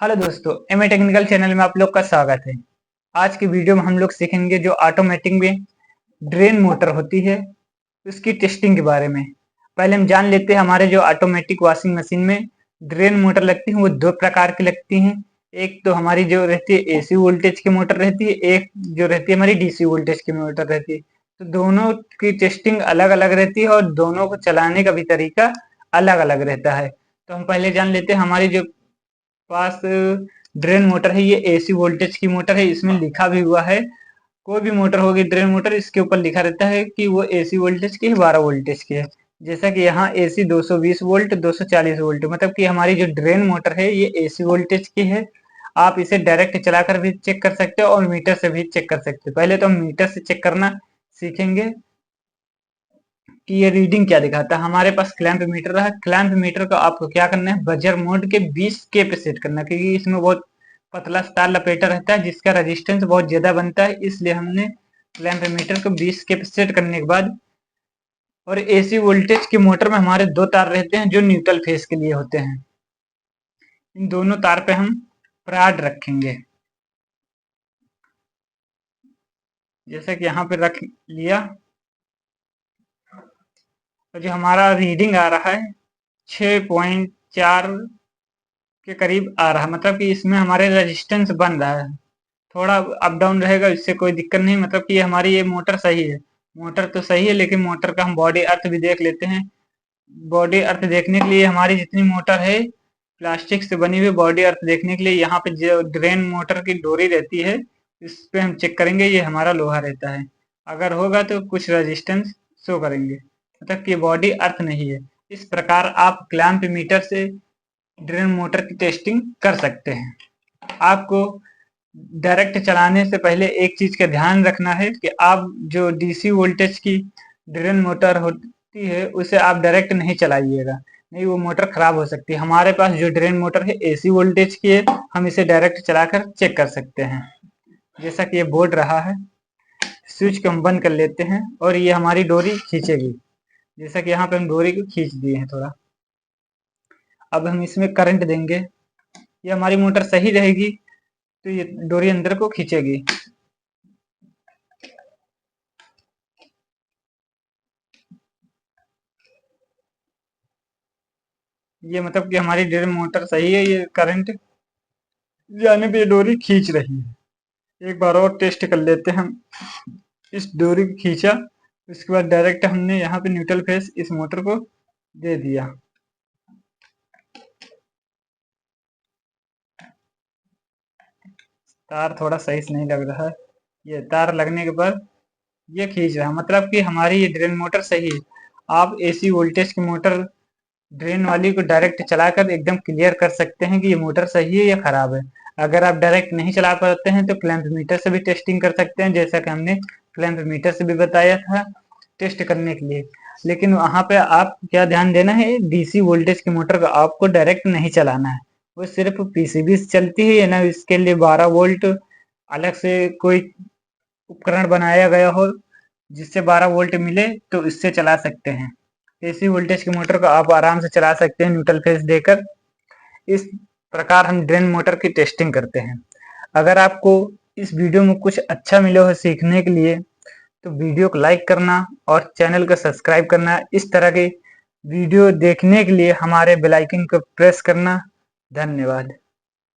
Hello दोस्तों, MA technical channel में आप लोग का स्वागत है। आज की वीडियो में हम लोग सीखेंगे जो ऑटोमेटिक में ड्रेन मोटर होती है उसकी टेस्टिंग के बारे में। पहले हम जान लेते हैं हमारे जो ऑटोमेटिक वॉशिंग मशीन में ड्रेन मोटर लगती है वो दो प्रकार की लगती हैं। एक तो हमारी जो रहती है एसी वोल्टेज की मोटर रहती है, एक जो रहती है हमारी डीसी वोल्टेज की मोटर रहती है। तो दोनों की टेस्टिंग अलग अलग रहती है और दोनों को चलाने का भी तरीका अलग अलग रहता है। तो हम पहले जान लेते हैं हमारी जो पास ड्रेन मोटर है, ये एसी वोल्टेज की मोटर है। इसमें लिखा भी हुआ है, कोई भी मोटर होगी ड्रेन मोटर, इसके ऊपर लिखा रहता है कि वो एसी वोल्टेज की है, 12 वोल्टेज की है। जैसा कि यहाँ एसी 220 वोल्ट 240 वोल्ट, मतलब कि हमारी जो ड्रेन मोटर है ये एसी वोल्टेज की है। आप इसे डायरेक्ट चलाकर भी चेक कर सकते हो और मीटर से भी चेक कर सकते हो। पहले तो हम मीटर से चेक करना सीखेंगे कि ये रीडिंग क्या दिखाता है। हमारे पास क्लैंप मीटर रहा, क्लैंप मीटर को आपको क्या करना है, बजर मोड के 20K पे सेट करना है, क्योंकि इसमें बहुत पतला तार लपेटा रहता है जिसका रेजिस्टेंस बहुत ज्यादा बनता है। इसलिए हमने क्लैंप मीटर को 20K पे सेट करने के बाद, और एसी वोल्टेज की मोटर में हमारे दो तार रहते हैं जो न्यूट्रल फेस के लिए होते हैं। इन दोनों तार पे हम प्राड रखेंगे, जैसे कि यहाँ पे रख लिया। तो जो हमारा रीडिंग आ रहा है 6.4 के करीब आ रहा है, मतलब कि इसमें हमारे रेजिस्टेंस बन रहा है। थोड़ा अप डाउन रहेगा, इससे कोई दिक्कत नहीं, मतलब कि हमारी ये मोटर सही है। मोटर तो सही है, लेकिन मोटर का हम बॉडी अर्थ भी देख लेते हैं। बॉडी अर्थ देखने के लिए हमारी जितनी मोटर है, प्लास्टिक से बनी हुई बॉडी अर्थ देखने के लिए यहाँ पे जो ड्रेन मोटर की डोरी रहती है, इस पे हम चेक करेंगे। ये हमारा लोहा रहता है, अगर होगा तो कुछ रेजिस्टेंस शो करेंगे, मतलब कि बॉडी अर्थ नहीं है। इस प्रकार आप क्लैंप मीटर से ड्रेन मोटर की टेस्टिंग कर सकते हैं। आपको डायरेक्ट चलाने से पहले एक चीज का ध्यान रखना है कि आप जो डीसी वोल्टेज की ड्रेन मोटर होती है उसे आप डायरेक्ट नहीं चलाइएगा, नहीं वो मोटर खराब हो सकती है। हमारे पास जो ड्रेन मोटर है एसी वोल्टेज की है, हम इसे डायरेक्ट चलाकर चेक कर सकते हैं। जैसा कि ये बोर्ड रहा है, स्विच को हम बंद कर लेते हैं और ये हमारी डोरी खींचेगी। जैसा कि यहाँ पे हम डोरी को खींच दिए हैं थोड़ा। अब हम इसमें करंट देंगे, ये हमारी मोटर सही रहेगी तो ये डोरी अंदर को खींचेगी। ये मतलब कि हमारी ड्रिल मोटर सही है, ये करंट जाने पे डोरी खींच रही है। एक बार और टेस्ट कर लेते हैं हम। इस डोरी को खींचा, उसके बाद डायरेक्ट हमने यहाँ पे न्यूट्रल फेस इस मोटर को दे दिया। तार थोड़ा सही से नहीं लग रहा है, ये तार लगने के बाद ये खींच रहा है, मतलब कि हमारी ये ड्रेन मोटर सही है। आप एसी वोल्टेज की मोटर ड्रेन वाली को डायरेक्ट चलाकर एकदम क्लियर कर सकते हैं कि ये मोटर सही है या खराब है। अगर आप डायरेक्ट नहीं चला पाते हैं तो क्लैंप मीटर से भी टेस्टिंग कर सकते हैं, जैसा कि हमने क्लैंप मीटर से भी बताया था टेस्ट करने के लिए। लेकिन वहां पे आप क्या ध्यान देना है, डीसी वोल्टेज की मोटर को आपको डायरेक्ट नहीं चलाना है, वो सिर्फ पीसीबी से चलती है या ना इसके लिए 12 वोल्ट अलग से कोई उपकरण बनाया गया हो जिससे 12 वोल्ट मिले तो इससे चला सकते हैं। एसी वोल्टेज की मोटर को आप आराम से चला सकते हैं न्यूट्रल फेस देकर। इस प्रकार हम ड्रेन मोटर की टेस्टिंग करते हैं। अगर आपको इस वीडियो में कुछ अच्छा मिला हो सीखने के लिए तो वीडियो को लाइक करना और चैनल को सब्सक्राइब करना। इस तरह के वीडियो देखने के लिए हमारे बेल आइकन को प्रेस करना। धन्यवाद।